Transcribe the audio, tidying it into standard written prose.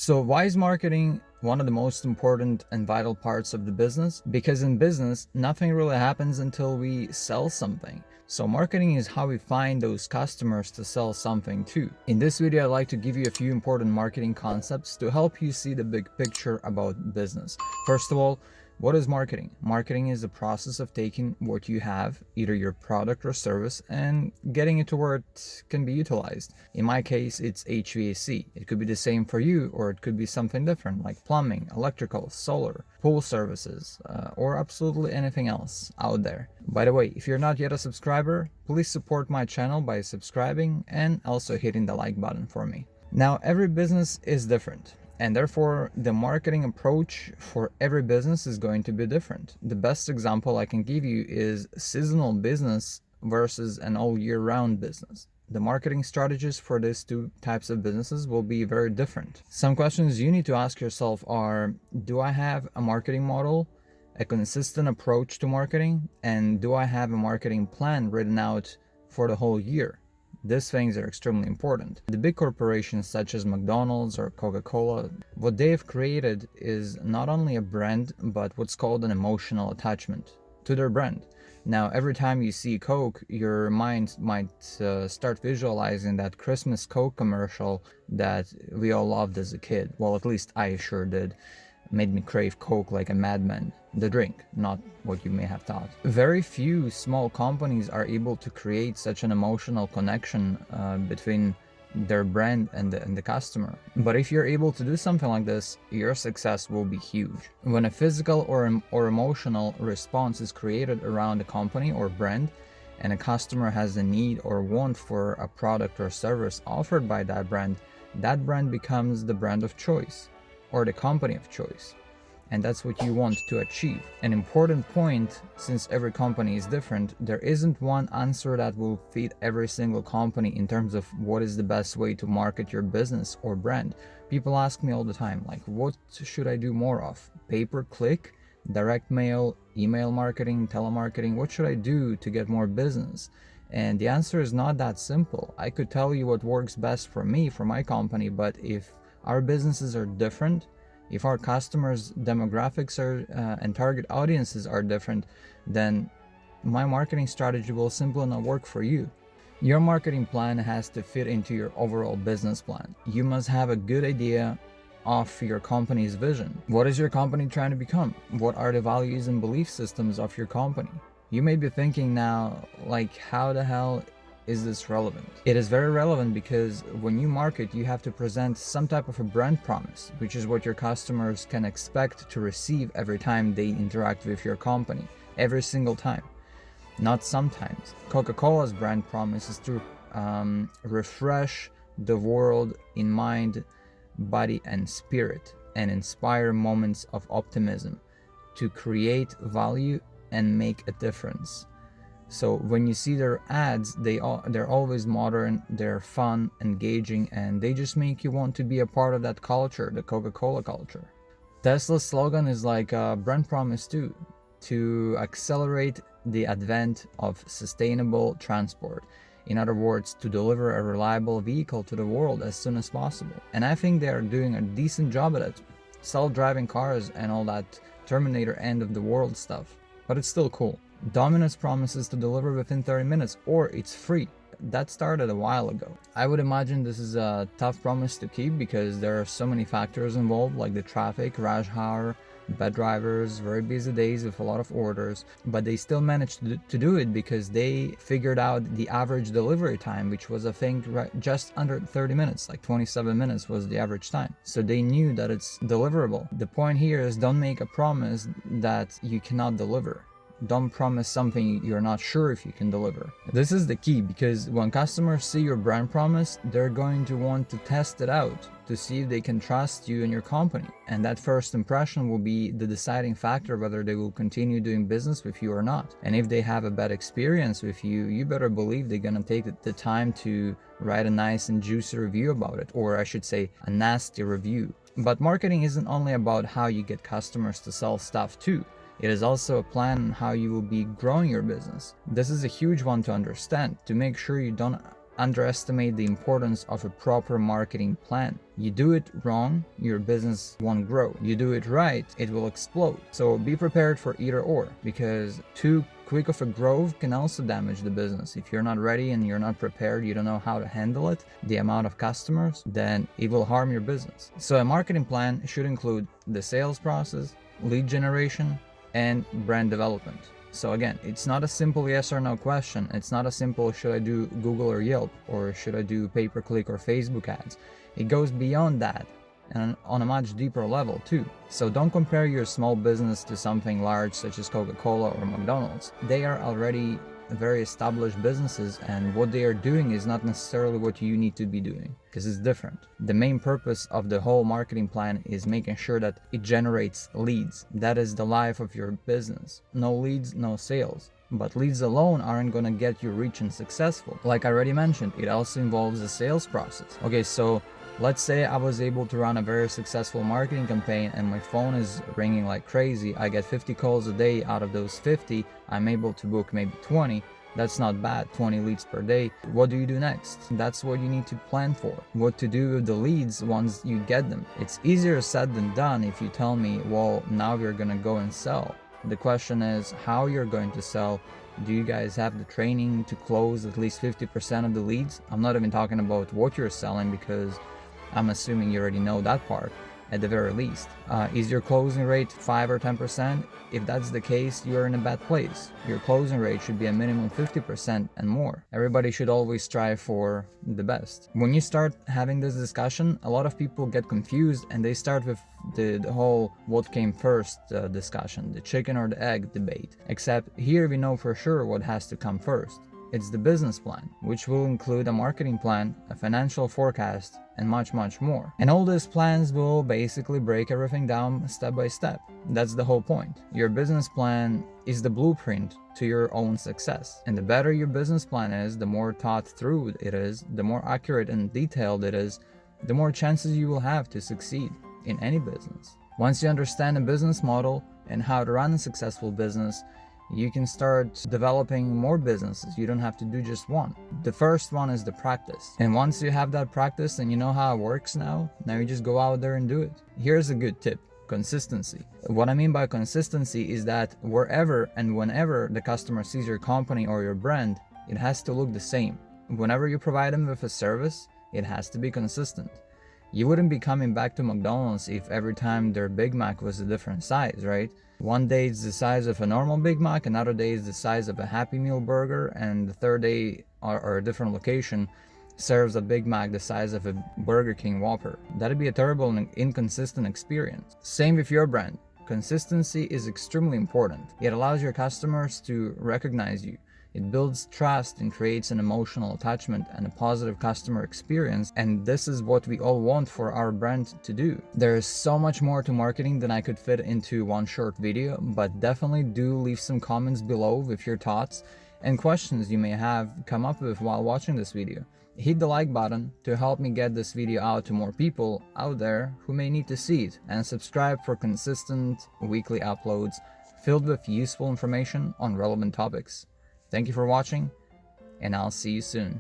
So why is marketing one of the most important and vital parts of the business? Because in business, nothing really happens until we sell something. So marketing is how we find those customers to sell something to. In this video, I'd like to give you a few important marketing concepts to help you see the big picture about business. First of all, what is marketing? Marketing is the process of taking what you have, either your product or service, and getting it to where it can be utilized. In my case, it's HVAC. It could be the same for you, or it could be something different like plumbing, electrical, solar, pool services, or absolutely anything else out there. By the way, if you're not yet a subscriber, please support my channel by subscribing and also hitting the like button for me. Now, every business is different, and therefore the marketing approach for every business is going to be different. The best example I can give you is seasonal business versus an all year round business. The marketing strategies for these two types of businesses will be very different. Some questions you need to ask yourself are, do I have a marketing model, a consistent approach to marketing, and do I have a marketing plan written out for the whole year? These things are extremely important. The big corporations such as McDonald's or Coca-Cola, what they've created is not only a brand, but what's called an emotional attachment to their brand. Now, every time you see Coke, your mind might start visualizing that Christmas Coke commercial that we all loved as a kid. Well, at least I sure did. Made me crave Coke like a madman. The drink, not what you may have thought. Very few small companies are able to create such an emotional connection between their brand and the customer. But if you're able to do something like this, your success will be huge. When a physical or emotional response is created around a company or brand, and a customer has a need or want for a product or service offered by that brand becomes the brand of choice, or the company of choice. And that's what you want to achieve. An important point, since every company is different, there isn't one answer that will fit every single company in terms of what is the best way to market your business or brand. People ask me all the time, like, what should I do more of? Pay-per-click, direct mail, email marketing, telemarketing? What should I do to get more business? And the answer is not that simple. I could tell you what works best for me, for my company, but if our businesses are different, if our customers' demographics and target audiences are different, then my marketing strategy will simply not work for you. Your marketing plan has to fit into your overall business plan. You must have a good idea of your company's vision. What is your company trying to become? What are the values and belief systems of your company? You may be thinking now, like, how the hell is this relevant? It is very relevant because when you market, you have to present some type of a brand promise, which is what your customers can expect to receive every time they interact with your company, every single time, not sometimes. Coca-Cola's brand promise is to refresh the world in mind, body, and spirit, and inspire moments of optimism, to create value and make a difference. So when you see their ads, they're always modern, they're fun, engaging, and they just make you want to be a part of that culture, the Coca-Cola culture. Tesla's slogan is like a brand promise too, to accelerate the advent of sustainable transport. In other words, to deliver a reliable vehicle to the world as soon as possible. And I think they are doing a decent job at it. Self-driving cars and all that Terminator end of the world stuff. But it's still cool. Domino's promises to deliver within 30 minutes, or it's free. That started a while ago. I would imagine this is a tough promise to keep because there are so many factors involved, like the traffic, rush hour, bad drivers, very busy days with a lot of orders, but they still managed to do it because they figured out the average delivery time, which was, I think, just under 30 minutes, like 27 minutes was the average time. So they knew that it's deliverable. The point here is, don't make a promise that you cannot deliver. Don't promise something you're not sure if you can deliver. This is the key, because when customers see your brand promise, they're going to want to test it out to see if they can trust you and your company. And that first impression will be the deciding factor whether they will continue doing business with you or not. And if they have a bad experience with you, you better believe they're gonna take the time to write a nice and juicy review about it, or I should say a nasty review. But marketing isn't only about how you get customers to sell stuff too. It is also a plan on how you will be growing your business. This is a huge one to understand, to make sure you don't underestimate the importance of a proper marketing plan. You do it wrong, your business won't grow. You do it right, it will explode. So be prepared for either or, because too quick of a growth can also damage the business. If you're not ready and you're not prepared, you don't know how to handle it, the amount of customers, then it will harm your business. So a marketing plan should include the sales process, lead generation, and brand development. So again, it's not a simple yes or no question. It's not a simple should I do Google or Yelp, or should I do pay-per-click or Facebook ads. It goes beyond that and on a much deeper level too. So don't compare your small business to something large such as Coca-Cola or McDonald's. They are already very established businesses, and what they are doing is not necessarily what you need to be doing, because it's different. The main purpose of the whole marketing plan is making sure that it generates leads. That is the life of your business. No leads, no sales. But leads alone aren't gonna get you rich and successful. Like I already mentioned, it also involves the sales process. Okay, so let's say I was able to run a very successful marketing campaign and my phone is ringing like crazy. I get 50 calls a day. Out of those 50, I'm able to book maybe 20. That's not bad, 20 leads per day. What do you do next? That's what you need to plan for. What to do with the leads once you get them. It's easier said than done if you tell me, well, now we're gonna go and sell. The question is how you're going to sell. Do you guys have the training to close at least 50% of the leads? I'm not even talking about what you're selling, because I'm assuming you already know that part at the very least. Is your closing rate 5 or 10%? If that's the case, you're in a bad place. Your closing rate should be a minimum 50% and more. Everybody should always strive for the best. When you start having this discussion, a lot of people get confused and they start with the whole what came first discussion, the chicken or the egg debate. Except here we know for sure what has to come first. It's the business plan, which will include a marketing plan, a financial forecast, and much more. And all these plans will basically break everything down step by step. That's the whole point. Your business plan is the blueprint to your own success. And the better your business plan is, the more thought through it is, the more accurate and detailed it is, the more chances you will have to succeed in any business. Once you understand a business model and how to run a successful business, you can start developing more businesses. You don't have to do just one. The first one is the practice. And once you have that practice and you know how it works now you just go out there and do it. Here's a good tip: consistency. What I mean by consistency is that wherever and whenever the customer sees your company or your brand, it has to look the same. Whenever you provide them with a service, it has to be consistent. You wouldn't be coming back to McDonald's if every time their Big Mac was a different size, right? One day it's the size of a normal Big Mac, another day it's the size of a Happy Meal burger, and the third day or a different location serves a Big Mac the size of a Burger King Whopper. That'd be a terrible and inconsistent experience. Same with your brand. Consistency is extremely important. It allows your customers to recognize you. It builds trust and creates an emotional attachment and a positive customer experience, and this is what we all want for our brand to do. There is so much more to marketing than I could fit into one short video, but definitely do leave some comments below with your thoughts and questions you may have come up with while watching this video. Hit the like button to help me get this video out to more people out there who may need to see it, and subscribe for consistent weekly uploads filled with useful information on relevant topics. Thank you for watching, and I'll see you soon.